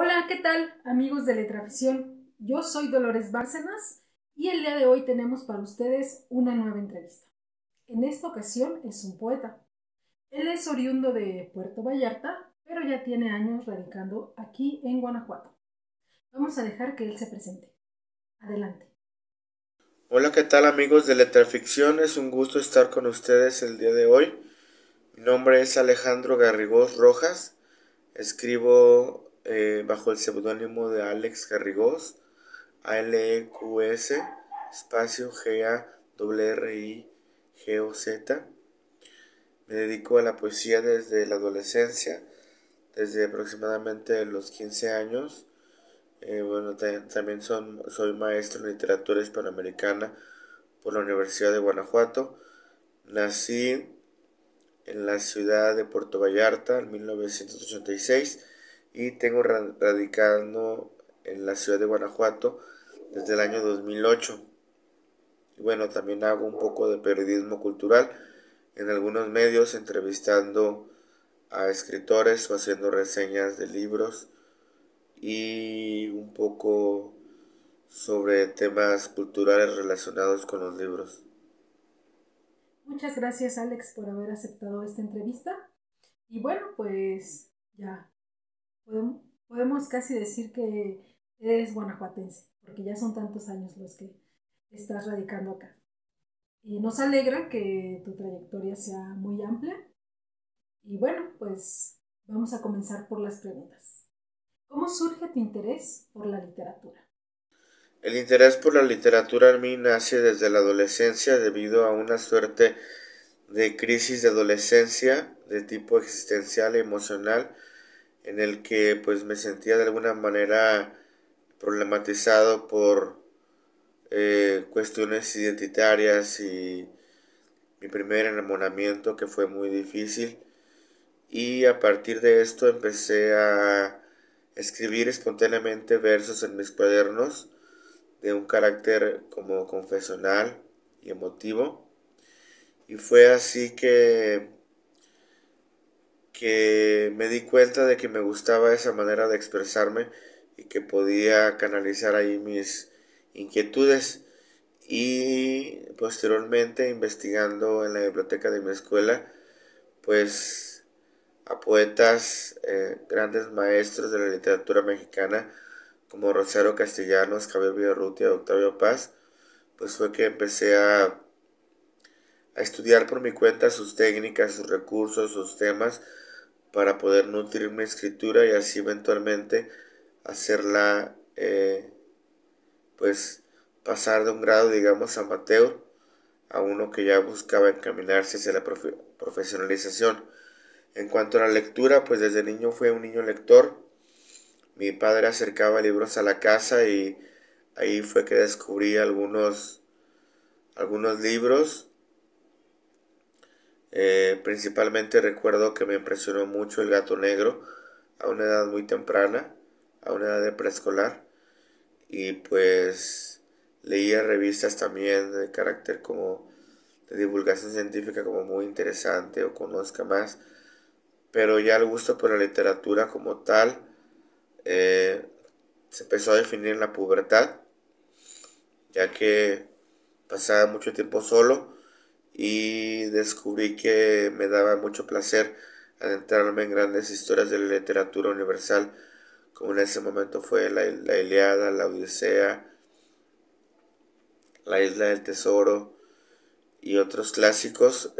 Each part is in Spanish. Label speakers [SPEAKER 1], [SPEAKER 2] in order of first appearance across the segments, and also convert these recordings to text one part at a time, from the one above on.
[SPEAKER 1] Hola, ¿qué tal, amigos de Letraficción? Yo soy Dolores Bárcenas y el día de hoy tenemos para ustedes una nueva entrevista. En esta ocasión es un poeta. Él es oriundo de Puerto Vallarta, pero ya tiene años radicando aquí en Guanajuato. Vamos a dejar que él se presente. Adelante.
[SPEAKER 2] Hola, ¿qué tal amigos de Letraficción? Es un gusto estar con ustedes el día de hoy. Mi nombre es Alejandro Garrigós Rojas. Escribo bajo el seudónimo de Alex Garrigós, ALEQS, espacio GARRIGOZ. Me dedico a la poesía desde la adolescencia, desde aproximadamente los 15 años. También soy maestro en literatura hispanoamericana por la Universidad de Guanajuato. Nací en la ciudad de Puerto Vallarta en 1986 y tengo radicando en la ciudad de Guanajuato desde el año 2008. Y bueno, también hago un poco de periodismo cultural en algunos medios, entrevistando a escritores o haciendo reseñas de libros y un poco sobre temas culturales relacionados con los libros.
[SPEAKER 1] Muchas gracias, Alex, por haber aceptado esta entrevista. Y bueno, pues ya podemos casi decir que eres guanajuatense, porque ya son tantos años los que estás radicando acá. Y nos alegra que tu trayectoria sea muy amplia. Y bueno, pues vamos a comenzar por las preguntas. ¿Cómo surge tu interés por la literatura?
[SPEAKER 2] El interés por la literatura en mí nace desde la adolescencia debido a una suerte de crisis de adolescencia de tipo existencial y emocional en el que pues me sentía de alguna manera problematizado por cuestiones identitarias y mi primer enamoramiento que fue muy difícil, y a partir de esto empecé a escribir espontáneamente versos en mis cuadernos de un carácter como confesional y emotivo, y fue así que me di cuenta de que me gustaba esa manera de expresarme y que podía canalizar ahí mis inquietudes. Y posteriormente, investigando en la biblioteca de mi escuela, pues a poetas, grandes maestros de la literatura mexicana como Rosario Castellanos, Javier Villarrutia, Octavio Paz, pues fue que empecé a estudiar por mi cuenta sus técnicas, sus recursos, sus temas, para poder nutrir mi escritura y así eventualmente hacerla, pues pasar de un grado, digamos, amateur a uno que ya buscaba encaminarse hacia la profesionalización. En cuanto a la lectura, pues desde niño fue un niño lector. Mi padre acercaba libros a la casa y ahí fue que descubrí algunos libros. Principalmente recuerdo que me impresionó mucho El gato negro a una edad muy temprana, a una edad de preescolar, y pues leía revistas también de carácter como de divulgación científica como Muy Interesante o Conozca Más, pero ya el gusto por la literatura como tal eh, se empezó a definir en la pubertad, ya que pasaba mucho tiempo solo y descubrí que me daba mucho placer adentrarme en grandes historias de la literatura universal, como en ese momento fue la Ilíada, la Odisea, la Isla del Tesoro y otros clásicos,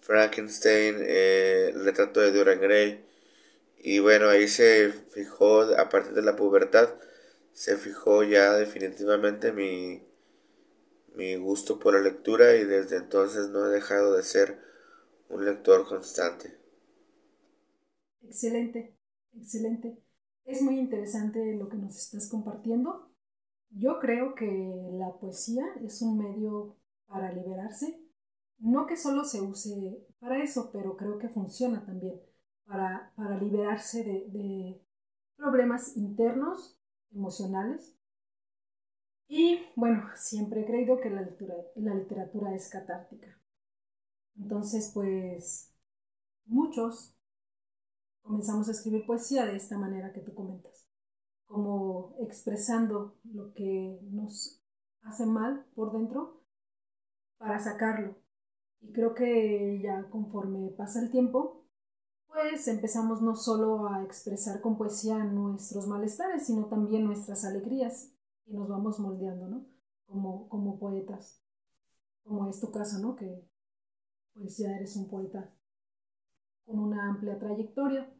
[SPEAKER 2] Frankenstein, el retrato de Dorian Gray. Y bueno, ahí se fijó, a partir de la pubertad, se fijó ya definitivamente mi gusto por la lectura, y desde entonces no he dejado de ser un lector constante.
[SPEAKER 1] Excelente, excelente. Es muy interesante lo que nos estás compartiendo. Yo creo que la poesía es un medio para liberarse. No que solo se use para eso, pero creo que funciona también para liberarse de problemas internos, emocionales. Y bueno, siempre he creído que la literatura es catártica. Entonces, pues muchos comenzamos a escribir poesía de esta manera que tú comentas, como expresando lo que nos hace mal por dentro para sacarlo. Y creo que ya conforme pasa el tiempo, pues empezamos no solo a expresar con poesía nuestros malestares, sino también nuestras alegrías y nos vamos moldeando, ¿no? Como poetas, como es tu caso, ¿no? Que pues ya eres un poeta con una amplia trayectoria.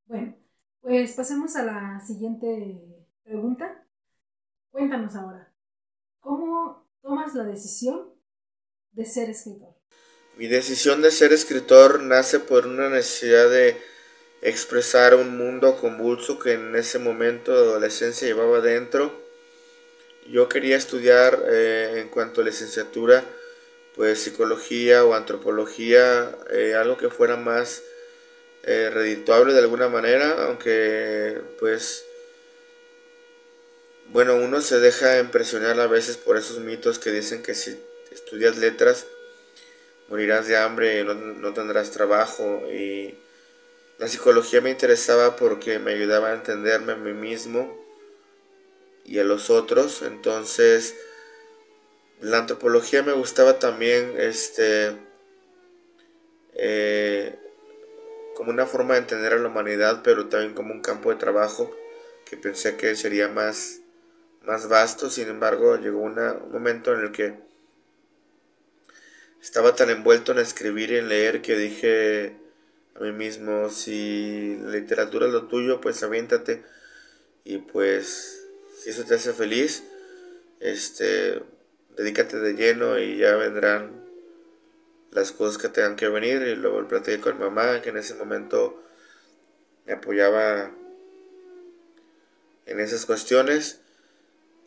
[SPEAKER 1] Bueno, pues pasemos a la siguiente pregunta. Cuéntanos ahora, ¿cómo tomas la decisión de ser escritor?
[SPEAKER 2] Mi decisión de ser escritor nace por una necesidad de expresar un mundo convulso que en ese momento de adolescencia llevaba dentro. Yo quería estudiar en cuanto a licenciatura, pues psicología o antropología, algo que fuera más redituable de alguna manera, aunque pues bueno, uno se deja impresionar a veces por esos mitos que dicen que si estudias letras morirás de hambre y no tendrás trabajo. Y la psicología me interesaba porque me ayudaba a entenderme a mí mismo y a los otros. Entonces la antropología me gustaba también eh, como una forma de entender a la humanidad, pero también como un campo de trabajo que pensé que sería más vasto. Sin embargo, llegó un momento en el que estaba tan envuelto en escribir y en leer que dije a mí mismo, si la literatura es lo tuyo, pues aviéntate. Y pues, si eso te hace feliz, dedícate de lleno y ya vendrán las cosas que tengan que venir. Y luego platiqué con mi mamá, que en ese momento me apoyaba en esas cuestiones.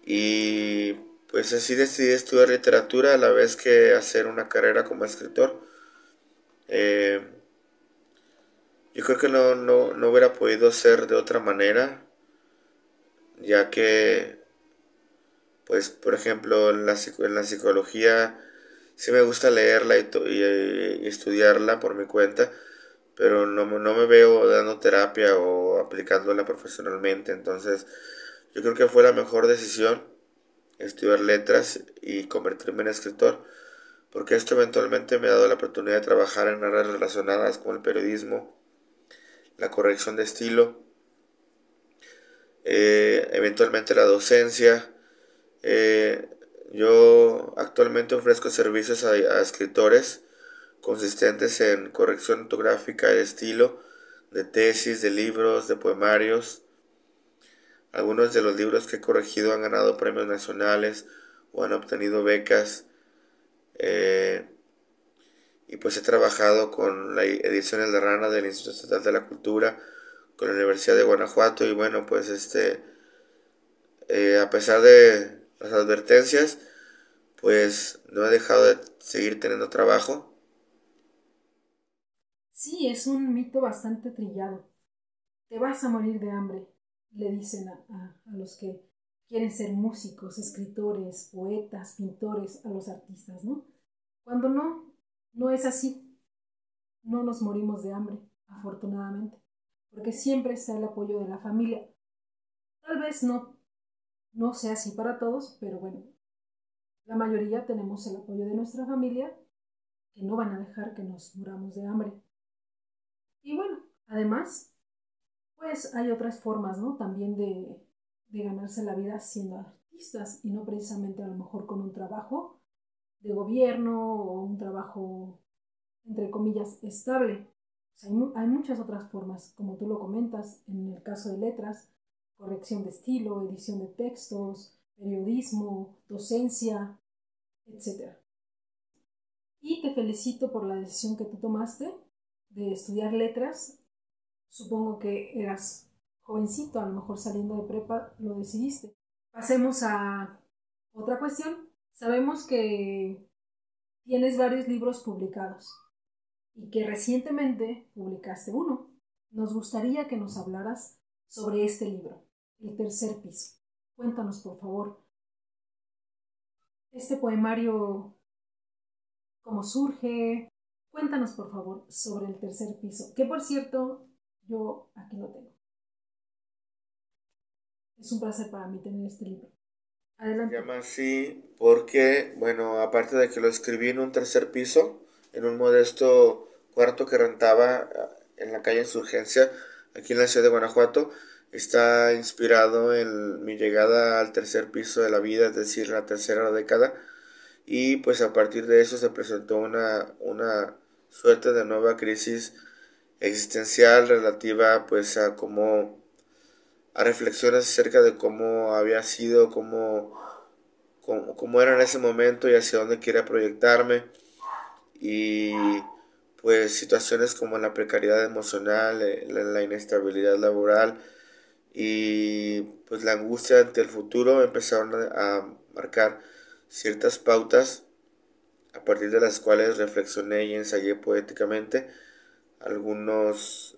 [SPEAKER 2] Y pues así decidí estudiar literatura a la vez que hacer una carrera como escritor. Eh, yo creo que no hubiera podido ser de otra manera, ya que, pues, por ejemplo, en la psicología sí me gusta leerla y estudiarla por mi cuenta, pero no me veo dando terapia o aplicándola profesionalmente. Entonces, yo creo que fue la mejor decisión estudiar letras y convertirme en escritor, porque esto eventualmente me ha dado la oportunidad de trabajar en áreas relacionadas con el periodismo, la corrección de estilo, eventualmente la docencia. Eh, yo actualmente ofrezco servicios a escritores consistentes en corrección ortográfica de estilo, de tesis, de libros, de poemarios. Algunos de los libros que he corregido han ganado premios nacionales o han obtenido becas. Eh, y pues he trabajado con la ediciones de Rana del Instituto Estatal de la Cultura, con la Universidad de Guanajuato. Y bueno, pues a pesar de las advertencias, pues no he dejado de seguir teniendo trabajo.
[SPEAKER 1] Sí, es un mito bastante trillado. Te vas a morir de hambre, le dicen a los que quieren ser músicos, escritores, poetas, pintores, a los artistas, ¿no? Cuando no es así. No nos morimos de hambre, afortunadamente, porque siempre está el apoyo de la familia. Tal vez no sea así para todos, pero bueno, la mayoría tenemos el apoyo de nuestra familia, que no van a dejar que nos muramos de hambre. Y bueno, además, pues hay otras formas, ¿no? También de ganarse la vida siendo artistas y no precisamente a lo mejor con un trabajo de gobierno o un trabajo, entre comillas, estable. O sea, hay muchas otras formas, como tú lo comentas, en el caso de letras, corrección de estilo, edición de textos, periodismo, docencia, etcétera. Y te felicito por la decisión que tú tomaste de estudiar letras. Supongo que eras jovencito, a lo mejor saliendo de prepa lo decidiste. Pasemos a otra cuestión. Sabemos que tienes varios libros publicados y que recientemente publicaste uno. Nos gustaría que nos hablaras sobre este libro, El tercer piso. Cuéntanos, por favor, este poemario, cómo surge. Cuéntanos, por favor, sobre El tercer piso, que por cierto, yo aquí lo tengo. Es un placer para mí tener este libro.
[SPEAKER 2] Se
[SPEAKER 1] Adelante.
[SPEAKER 2] llama así porque, bueno, aparte de que lo escribí en un tercer piso, en un modesto cuarto que rentaba en la calle Insurgencia, aquí en la ciudad de Guanajuato, está inspirado en mi llegada al tercer piso de la vida, es decir, la tercera década, y pues a partir de eso se presentó una suerte de nueva crisis existencial relativa pues a cómo a reflexiones acerca de cómo había sido, cómo era en ese momento y hacia dónde quería proyectarme. Y pues situaciones como la precariedad emocional, la inestabilidad laboral y pues la angustia ante el futuro empezaron a marcar ciertas pautas a partir de las cuales reflexioné y ensayé poéticamente algunos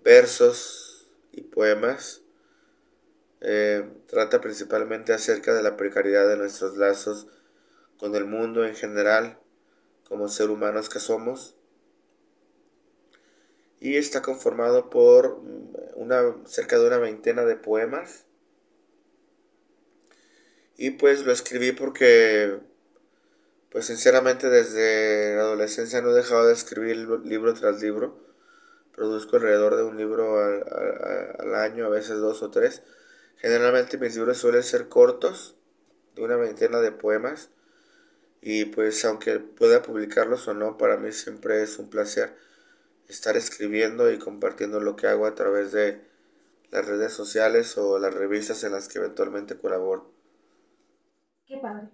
[SPEAKER 2] versos y poemas. Trata principalmente acerca de la precariedad de nuestros lazos con el mundo en general, como ser humanos que somos, y está conformado por cerca de una veintena de poemas. Y pues lo escribí porque, pues sinceramente desde la adolescencia no he dejado de escribir libro tras libro. Produzco alrededor de un libro al año, a veces dos o tres. Generalmente mis libros suelen ser cortos, de una veintena de poemas. Y pues aunque pueda publicarlos o no, para mí siempre es un placer estar escribiendo y compartiendo lo que hago a través de las redes sociales o las revistas en las que eventualmente colaboro.
[SPEAKER 1] Qué padre,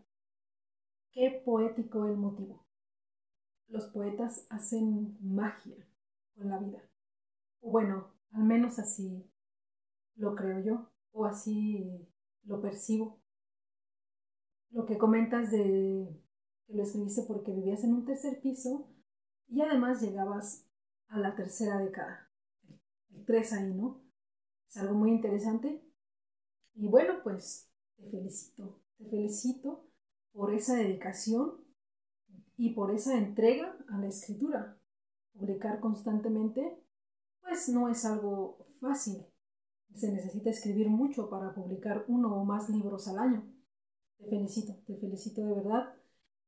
[SPEAKER 1] qué poético el motivo. Los poetas hacen magia con la vida. O bueno, al menos así lo creo yo, o así lo percibo. Lo que comentas de que lo escribiste porque vivías en un tercer piso y además llegabas a la tercera década, el 3 ahí, ¿no? Es algo muy interesante. Y bueno, pues te felicito por esa dedicación y por esa entrega a la escritura. Publicar constantemente, pues no es algo fácil. Se necesita escribir mucho para publicar uno o más libros al año. Te felicito de verdad.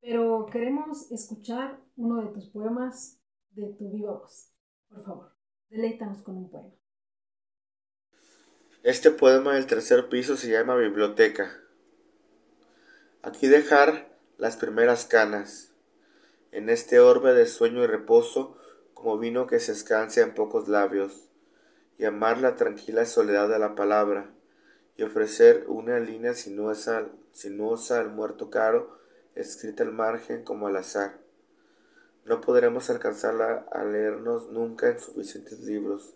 [SPEAKER 1] Pero queremos escuchar uno de tus poemas de tu viva voz. Por favor, deleítanos con un poema.
[SPEAKER 2] Este poema del tercer piso se llama Biblioteca. Aquí dejar las primeras canas, en este orbe de sueño y reposo, como vino que se escancia en pocos labios, y amar la tranquila soledad de la palabra, y ofrecer una línea sinuosa al muerto caro, escrita al margen como al azar. No podremos alcanzarla a leernos nunca en suficientes libros,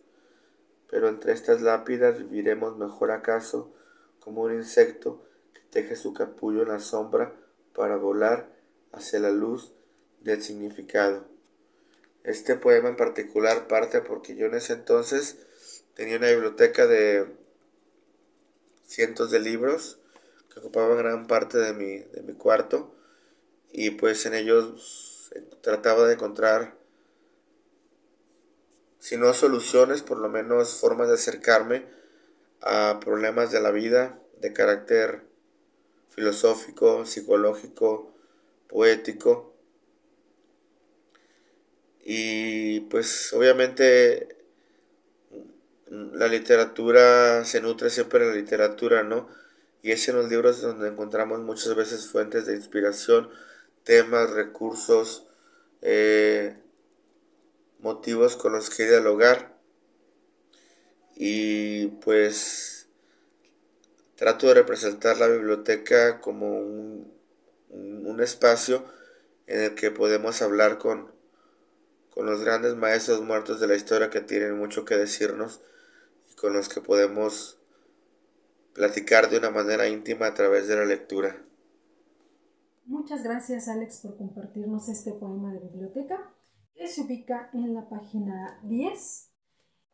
[SPEAKER 2] pero entre estas lápidas viviremos mejor acaso, como un insecto que teje su capullo en la sombra para volar hacia la luz del significado. Este poema en particular parte porque yo en ese entonces tenía una biblioteca de cientos de libros que ocupaban gran parte de mi cuarto, y pues en ellos trataba de encontrar, si no soluciones, por lo menos formas de acercarme a problemas de la vida de carácter filosófico, psicológico, poético. Y pues obviamente la literatura se nutre siempre de la literatura, ¿no? Y es en los libros donde encontramos muchas veces fuentes de inspiración, temas, recursos, eh, motivos con los que dialogar. Y pues trato de representar la biblioteca como un espacio en el que podemos hablar con los grandes maestros muertos de la historia que tienen mucho que decirnos y con los que podemos platicar de una manera íntima a través de la lectura.
[SPEAKER 1] Muchas gracias, Alex, por compartirnos este poema de biblioteca que se ubica en la página 10.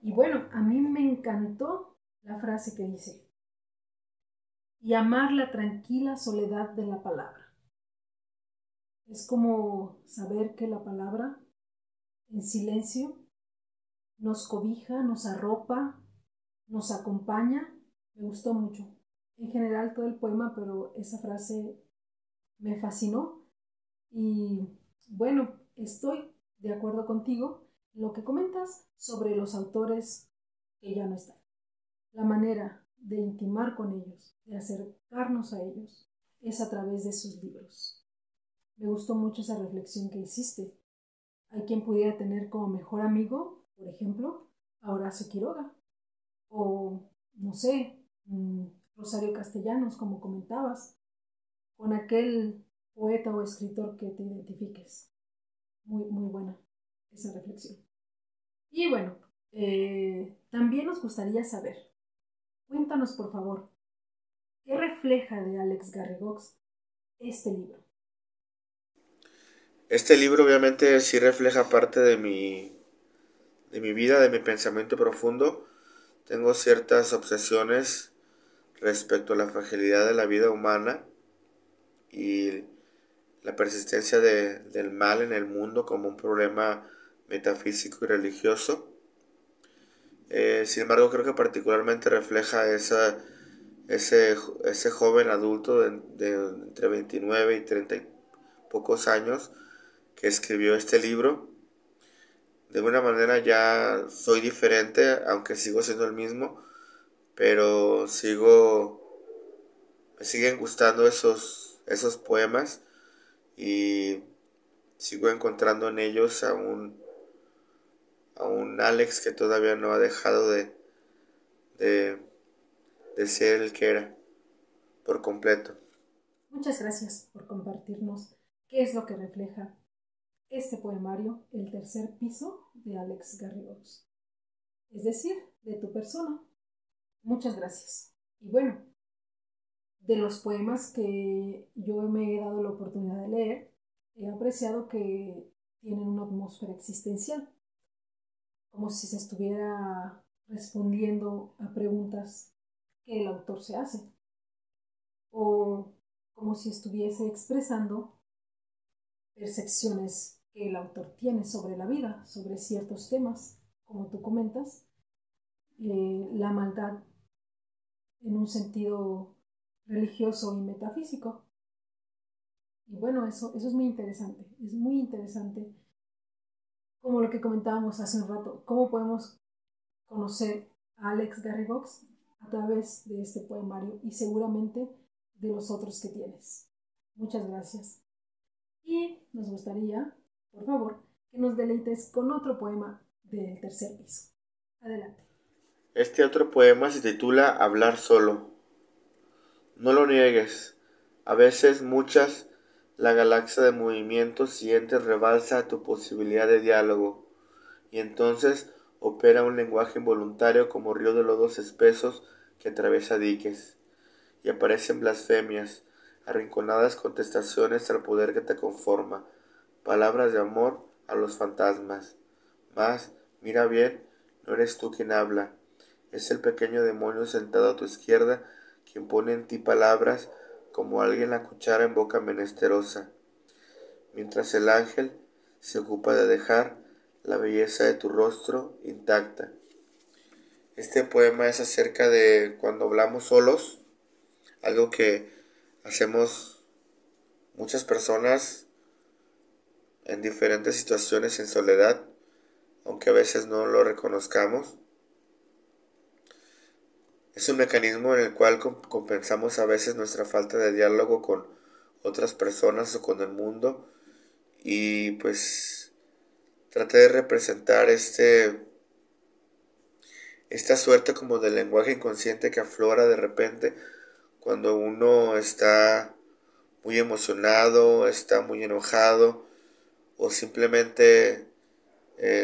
[SPEAKER 1] Y bueno, a mí me encantó la frase que dice, y amar la tranquila soledad de la palabra. Es como saber que la palabra en silencio nos cobija, nos arropa, nos acompaña. Me gustó mucho. En general todo el poema, pero esa frase me fascinó. Y bueno, estoy de acuerdo contigo en lo que comentas sobre los autores que ya no están. La manera de intimar con ellos, de acercarnos a ellos, es a través de sus libros. Me gustó mucho esa reflexión que hiciste. Hay quien pudiera tener como mejor amigo, por ejemplo, a Horacio Quiroga, o no sé, Rosario Castellanos, como comentabas, con aquel poeta o escritor que te identifiques. Muy, muy buena esa reflexión. Y bueno, también nos gustaría saber, cuéntanos por favor, ¿qué refleja de Alex Garrigox este libro?
[SPEAKER 2] Este libro obviamente sí refleja parte de mi vida, de mi pensamiento profundo. Tengo ciertas obsesiones respecto a la fragilidad de la vida humana y la persistencia del mal en el mundo como un problema metafísico y religioso. Sin embargo, creo que particularmente refleja ese joven adulto de entre 29 y 30 y pocos años que escribió este libro. De alguna manera ya soy diferente, aunque sigo siendo el mismo, pero me siguen gustando esos poemas y sigo encontrando en ellos a un Alex que todavía no ha dejado de, de ser el que era por completo.
[SPEAKER 1] Muchas gracias por compartirnos qué es lo que refleja este poemario, El tercer piso, de Alex Garrigox. Es decir, de tu persona. Muchas gracias. Y bueno, de los poemas que yo me he dado la oportunidad de leer, he apreciado que tienen una atmósfera existencial, como si se estuviera respondiendo a preguntas que el autor se hace, o como si estuviese expresando percepciones que el autor tiene sobre la vida, sobre ciertos temas, como tú comentas, la maldad en un sentido religioso y metafísico. Y bueno, eso es muy interesante, como lo que comentábamos hace un rato, cómo podemos conocer a Alex Garrigox a través de este poemario y seguramente de los otros que tienes. Muchas gracias. Y nos gustaría, por favor, que nos deleites con otro poema del tercer piso. Adelante.
[SPEAKER 2] Este otro poema se titula Hablar solo. No lo niegues. A veces, muchas, la galaxia de movimientos y entes rebalsa tu posibilidad de diálogo, y entonces opera un lenguaje involuntario como río de lodos espesos que atraviesa diques, y aparecen blasfemias, arrinconadas contestaciones al poder que te conforma, palabras de amor a los fantasmas. Mas, mira bien, no eres tú quien habla, es el pequeño demonio sentado a tu izquierda quien pone en ti palabras como alguien la cuchara en boca menesterosa, mientras el ángel se ocupa de dejar la belleza de tu rostro intacta. Este poema es acerca de cuando hablamos solos, algo que hacemos muchas personas en diferentes situaciones en soledad, aunque a veces no lo reconozcamos. Es un mecanismo en el cual compensamos a veces nuestra falta de diálogo con otras personas o con el mundo, y pues traté de representar esta suerte como de lenguaje inconsciente que aflora de repente cuando uno está muy emocionado, está muy enojado o simplemente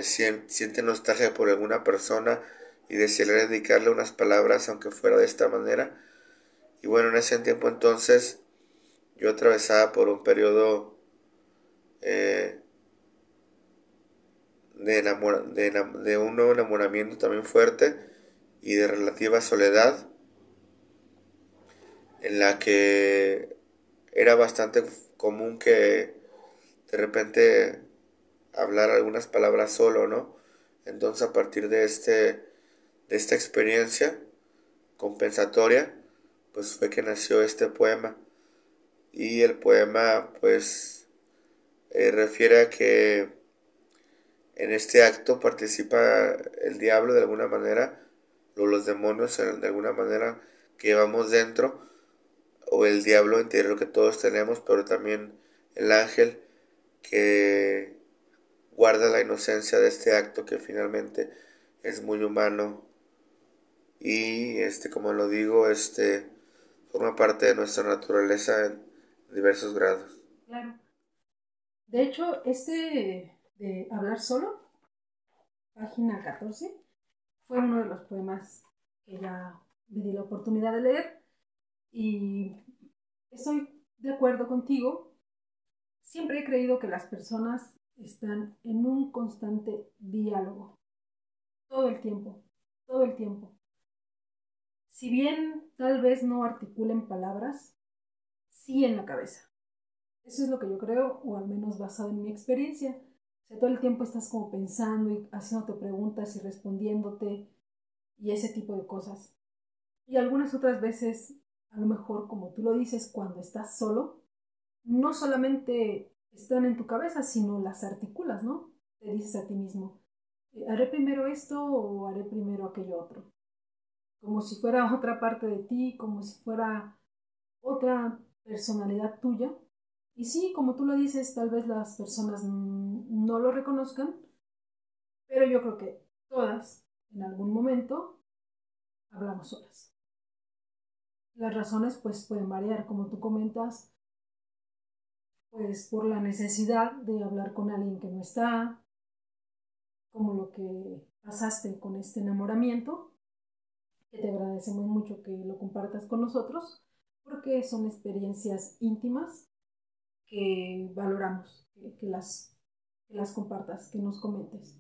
[SPEAKER 2] siente nostalgia por alguna persona y desearía dedicarle unas palabras aunque fuera de esta manera. Y bueno, en ese tiempo entonces yo atravesaba por un periodo eh, de un nuevo enamoramiento también fuerte y de relativa soledad, en la que era bastante común que de repente hablar algunas palabras solo, ¿no? Entonces, a partir de esta experiencia compensatoria, pues fue que nació este poema. Y el poema pues refiere a que en este acto participa el diablo de alguna manera, o los demonios de alguna manera que llevamos dentro, o el diablo interior que todos tenemos, pero también el ángel que guarda la inocencia de este acto que finalmente es muy humano y como lo digo, forma parte de nuestra naturaleza en diversos grados.
[SPEAKER 1] Claro. De hecho, de Hablar Solo, página 14, fue uno de los poemas que ya me di la oportunidad de leer y estoy de acuerdo contigo. Siempre he creído que las personas están en un constante diálogo, todo el tiempo, todo el tiempo. Si bien tal vez no articulen palabras, sí en la cabeza. Eso es lo que yo creo, o al menos basado en mi experiencia. O sea, todo el tiempo estás como pensando y haciéndote preguntas y respondiéndote y ese tipo de cosas. Y algunas otras veces, a lo mejor como tú lo dices, cuando estás solo, no solamente están en tu cabeza, sino las articulas, ¿no? Te dices a ti mismo, haré primero esto o haré primero aquello otro. Como si fuera otra parte de ti, como si fuera otra personalidad tuya. Y sí, como tú lo dices, tal vez las personas no lo reconozcan, pero yo creo que todas, en algún momento, hablamos solas. Las razones pues pueden variar, como tú comentas, pues por la necesidad de hablar con alguien que no está, como lo que pasaste con este enamoramiento, que te agradecemos mucho que lo compartas con nosotros, porque son experiencias íntimas que valoramos, que las compartas, que nos comentes.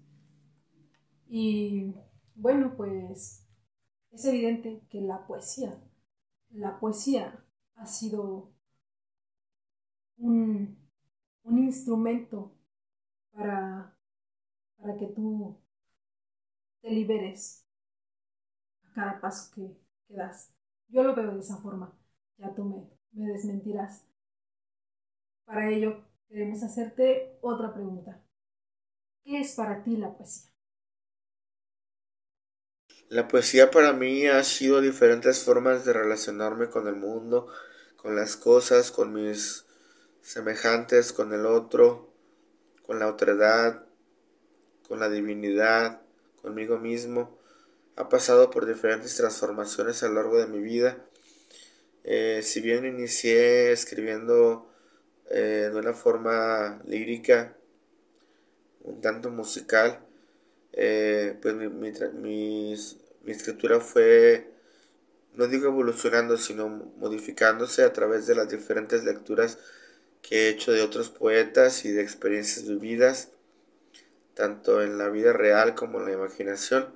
[SPEAKER 1] Y bueno, pues es evidente que la poesía ha sido un, un instrumento para, para que tú te liberes a cada paso que das. Yo lo veo de esa forma, ya tú me desmentirás. Para ello, queremos hacerte otra pregunta. ¿Qué es para ti la poesía?
[SPEAKER 2] La poesía para mí ha sido diferentes formas de relacionarme con el mundo, con las cosas, con mis semejantes, con el otro, con la otredad, con la divinidad, conmigo mismo. Ha pasado por diferentes transformaciones a lo largo de mi vida. Si bien inicié escribiendo de una forma lírica, un tanto musical, pues mi escritura fue, no digo evolucionando, sino modificándose a través de las diferentes lecturas que he hecho de otros poetas y de experiencias vividas, tanto en la vida real como en la imaginación.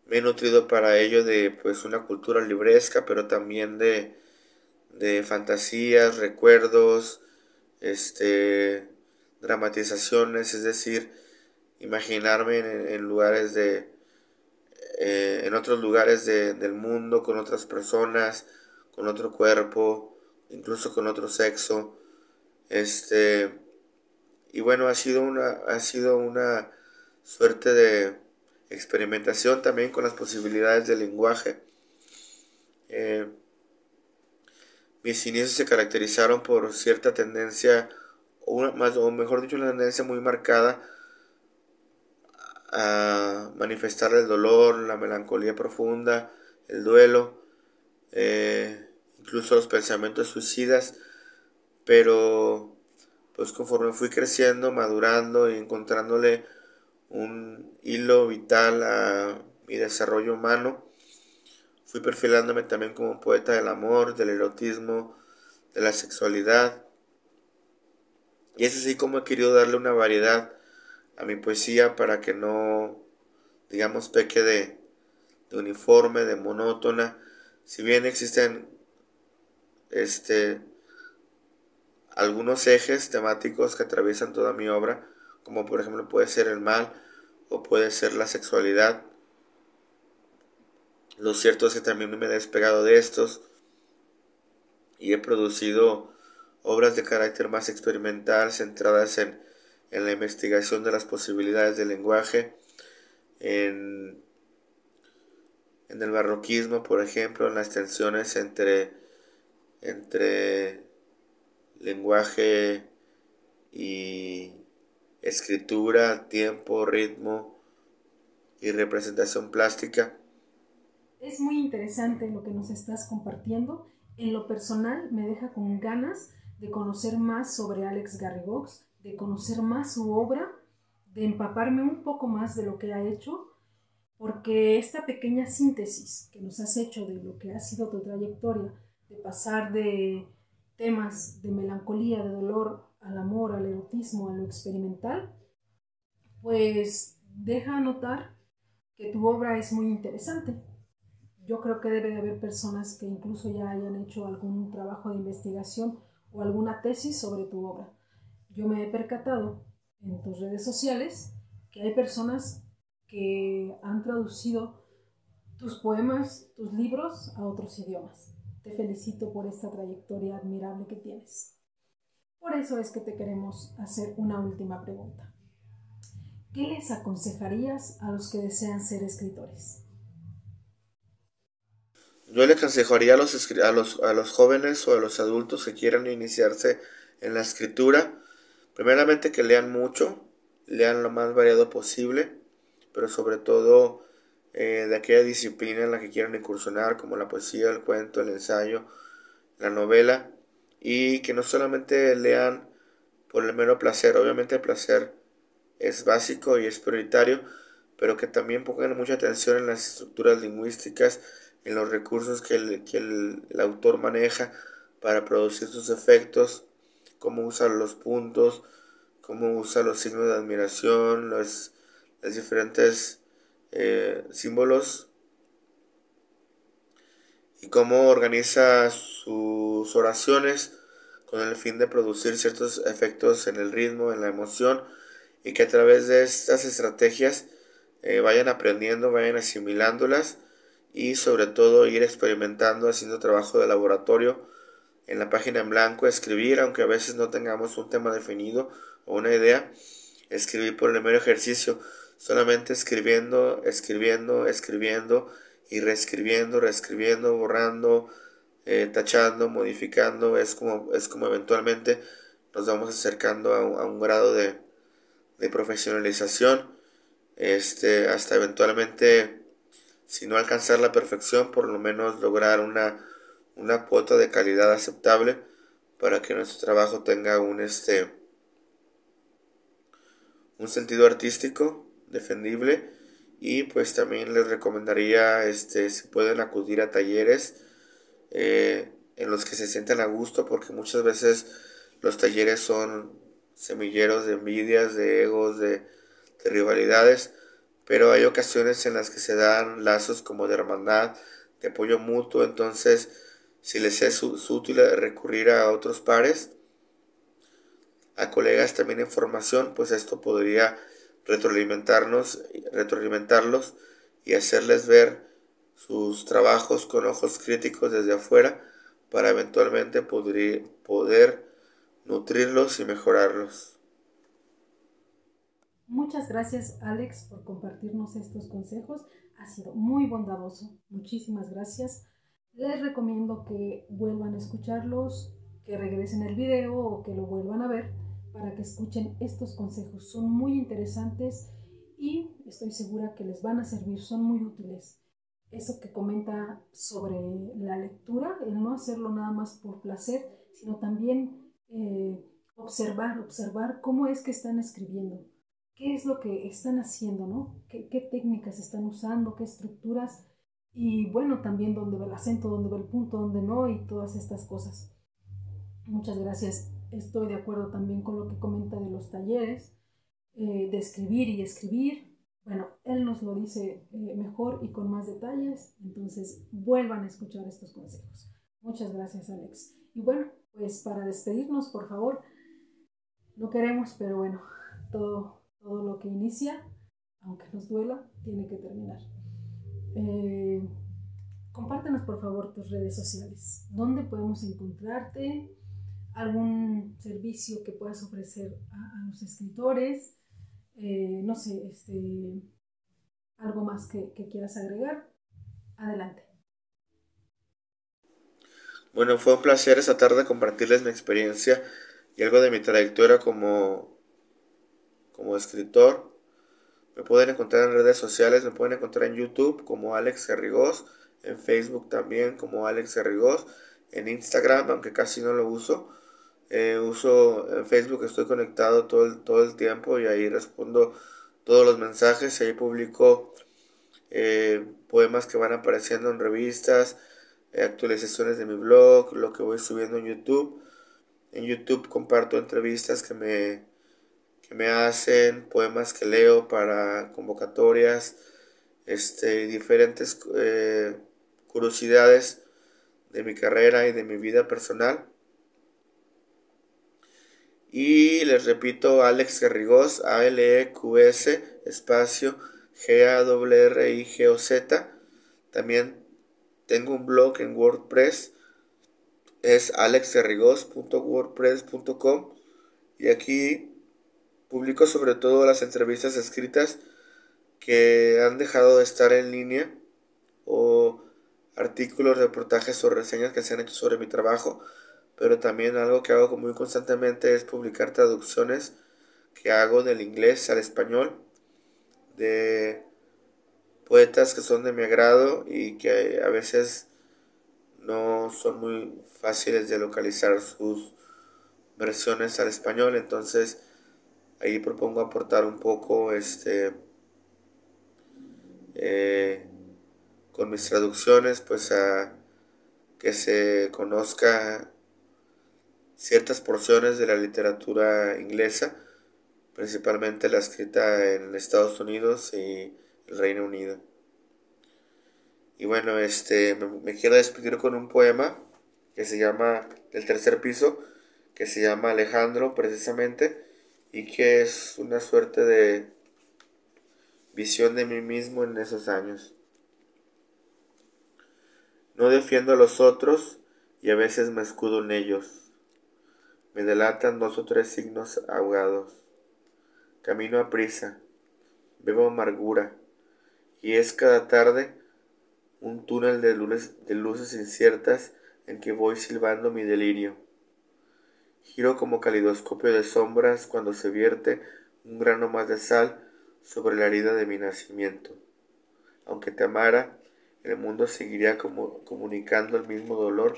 [SPEAKER 2] Me he nutrido para ello de pues una cultura libresca, pero también de fantasías, recuerdos, dramatizaciones, es decir, imaginarme en lugares en otros lugares del mundo, con otras personas, con otro cuerpo, incluso con otro sexo, y bueno, ha sido una suerte de experimentación también con las posibilidades del lenguaje. Mis inicios se caracterizaron por cierta tendencia, o mejor dicho, una tendencia muy marcada a manifestar el dolor, la melancolía profunda, el duelo, incluso los pensamientos suicidas, pero pues conforme fui creciendo, madurando y encontrándole un hilo vital a mi desarrollo humano, fui perfilándome también como un poeta del amor, del erotismo, de la sexualidad, y es así como he querido darle una variedad a mi poesía para que no, digamos, peque de uniforme, de monótona. Si bien existen algunos ejes temáticos que atraviesan toda mi obra, como por ejemplo puede ser el mal o puede ser la sexualidad. Lo cierto es que también me he despegado de estos y he producido obras de carácter más experimental centradas en la investigación de las posibilidades del lenguaje, en el barroquismo, por ejemplo, en las tensiones entre lenguaje y escritura, tiempo, ritmo y representación plástica.
[SPEAKER 1] Es muy interesante lo que nos estás compartiendo. En lo personal me deja con ganas de conocer más sobre Alex Garrigox, de conocer más su obra, de empaparme un poco más de lo que ha hecho, porque esta pequeña síntesis que nos has hecho de lo que ha sido tu trayectoria, de pasar de temas de melancolía, de dolor, al amor, al erotismo, a lo experimental, pues deja notar que tu obra es muy interesante. Yo creo que debe de haber personas que incluso ya hayan hecho algún trabajo de investigación o alguna tesis sobre tu obra. Yo me he percatado en tus redes sociales que hay personas que han traducido tus poemas, tus libros a otros idiomas. Te felicito por esta trayectoria admirable que tienes. Por eso es que te queremos hacer una última pregunta. ¿Qué les aconsejarías a los que desean ser escritores?
[SPEAKER 2] Yo le aconsejaría a los jóvenes o a los adultos que quieran iniciarse en la escritura, primeramente que lean mucho, lean lo más variado posible, pero sobre todo de aquella disciplina en la que quieran incursionar, como la poesía, el cuento, el ensayo, la novela, y que no solamente lean por el mero placer, obviamente el placer es básico y es prioritario, pero que también pongan mucha atención en las estructuras lingüísticas, en los recursos que el autor maneja para producir sus efectos, cómo usa los puntos, cómo usa los signos de admiración, los diferentes símbolos y cómo organiza sus oraciones con el fin de producir ciertos efectos en el ritmo, en la emoción, y que a través de estas estrategias vayan aprendiendo, vayan asimilándolas y sobre todo ir experimentando, haciendo trabajo de laboratorio en la página en blanco, escribir, aunque a veces no tengamos un tema definido o una idea, escribir por el mero ejercicio, solamente escribiendo, escribiendo, escribiendo y reescribiendo, reescribiendo, borrando, tachando, modificando, es como eventualmente nos vamos acercando a un grado de profesionalización, hasta eventualmente, si no alcanzar la perfección, por lo menos lograr una cuota de calidad aceptable para que nuestro trabajo tenga un sentido artístico defendible. Y pues también les recomendaría si pueden acudir a talleres en los que se sientan a gusto, porque muchas veces los talleres son semilleros de envidias, de egos, de rivalidades, pero hay ocasiones en las que se dan lazos como de hermandad, de apoyo mutuo. Entonces, si les es útil recurrir a otros pares, a colegas también en formación, pues esto podría retroalimentarlos y hacerles ver sus trabajos con ojos críticos desde afuera para eventualmente poder nutrirlos y mejorarlos.
[SPEAKER 1] Muchas gracias, Alex, por compartirnos estos consejos. Ha sido muy bondadoso. Muchísimas gracias. Les recomiendo que vuelvan a escucharlos, que regresen el video o que lo vuelvan a ver para que escuchen estos consejos. Son muy interesantes y estoy segura que les van a servir, son muy útiles. Eso que comenta sobre la lectura, el no hacerlo nada más por placer, sino también observar cómo es que están escribiendo, qué es lo que están haciendo, ¿no? ¿Qué técnicas están usando, qué estructuras, y bueno, también dónde va el acento, dónde va el punto, dónde no, y todas estas cosas. Muchas gracias. Estoy de acuerdo también con lo que comenta de los talleres, de escribir y escribir. Bueno, él nos lo dice mejor y con más detalles, entonces vuelvan a escuchar estos consejos. Muchas gracias, Alex. Y bueno, pues para despedirnos, por favor, no queremos, pero bueno, todo todo lo que inicia, aunque nos duela, tiene que terminar. Compártenos por favor tus redes sociales. ¿Dónde podemos encontrarte? ¿Algún servicio que puedas ofrecer a los escritores? No sé, algo más que quieras agregar. Adelante.
[SPEAKER 2] Bueno, fue un placer esta tarde compartirles mi experiencia y algo de mi trayectoria como escritor. Me pueden encontrar en redes sociales, me pueden encontrar en YouTube como Alex Garrigós, en Facebook también como Alex Garrigós, en Instagram, aunque casi no lo uso. Uso en Facebook, estoy conectado todo el tiempo y ahí respondo todos los mensajes y ahí publico poemas que van apareciendo en revistas, actualizaciones de mi blog, lo que voy subiendo en YouTube. En YouTube comparto entrevistas que me hacen, poemas que leo para convocatorias, diferentes curiosidades de mi carrera y de mi vida personal. Y les repito, Alex Garrigós, ALEQS, espacio GARRIGOZ. También tengo un blog en WordPress, es alexgarrigos.wordpress.com, y aquí publico sobre todo las entrevistas escritas que han dejado de estar en línea, o artículos, reportajes o reseñas que se han hecho sobre mi trabajo, pero también algo que hago muy constantemente es publicar traducciones que hago del inglés al español de poetas que son de mi agrado y que a veces no son muy fáciles de localizar sus versiones al español. Entonces ahí propongo aportar un poco con mis traducciones, pues a que se conozca ciertas porciones de la literatura inglesa, principalmente la escrita en Estados Unidos y el Reino Unido. Y bueno, me quiero despedir con un poema que se llama El tercer piso, que se llama Alejandro precisamente, y que es una suerte de visión de mí mismo en esos años. No defiendo a los otros y a veces me escudo en ellos. Me delatan 2 o 3 signos ahogados. Camino a prisa, bebo amargura, y es cada tarde un túnel de luces inciertas en que voy silbando mi delirio. Giro como calidoscopio de sombras cuando se vierte un grano más de sal sobre la herida de mi nacimiento. Aunque te amara, el mundo seguiría comunicando el mismo dolor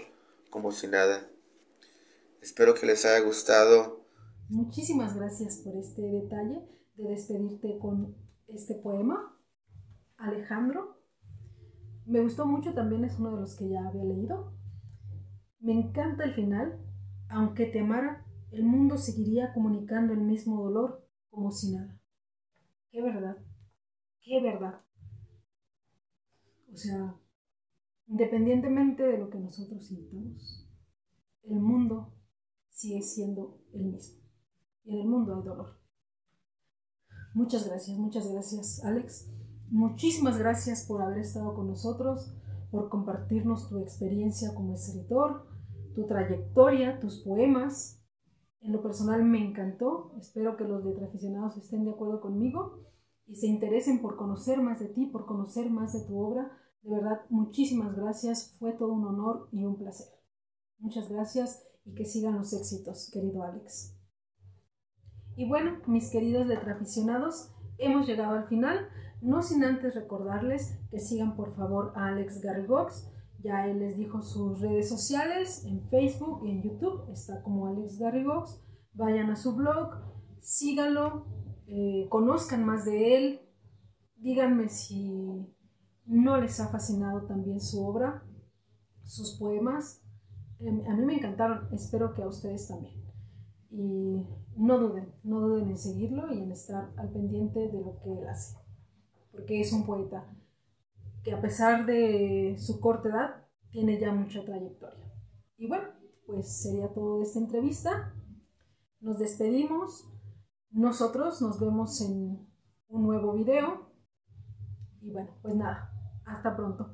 [SPEAKER 2] como si nada. Espero que les haya gustado.
[SPEAKER 1] Muchísimas gracias por este detalle de despedirte con este poema, Alejandro. Me gustó mucho, también es uno de los que ya había leído. Me encanta el final. Aunque te amara, el mundo seguiría comunicando el mismo dolor como si nada. ¡Qué verdad! ¡Qué verdad! O sea, independientemente de lo que nosotros sintamos, el mundo sigue siendo el mismo. Y en el mundo hay dolor. Muchas gracias, Alex. Muchísimas gracias por haber estado con nosotros, por compartirnos tu experiencia como escritor, tu trayectoria, tus poemas. En lo personal me encantó. Espero que los letraficionados estén de acuerdo conmigo y se interesen por conocer más de ti, por conocer más de tu obra. De verdad, muchísimas gracias. Fue todo un honor y un placer. Muchas gracias y que sigan los éxitos, querido Alex. Y bueno, mis queridos letraficionados, hemos llegado al final, no sin antes recordarles que sigan por favor a Alex Garrigós. Ya él les dijo sus redes sociales, en Facebook y en YouTube, está como Alex Garrigós. Vayan a su blog, síganlo, conozcan más de él, díganme si no les ha fascinado también su obra, sus poemas. A mí me encantaron, espero que a ustedes también. Y no duden en seguirlo y en estar al pendiente de lo que él hace, porque es un poeta que a pesar de su corta edad tiene ya mucha trayectoria. Y bueno, pues sería todo de esta entrevista. Nos despedimos. nosotros nos vemos en un nuevo video. Y bueno, pues nada, hasta pronto.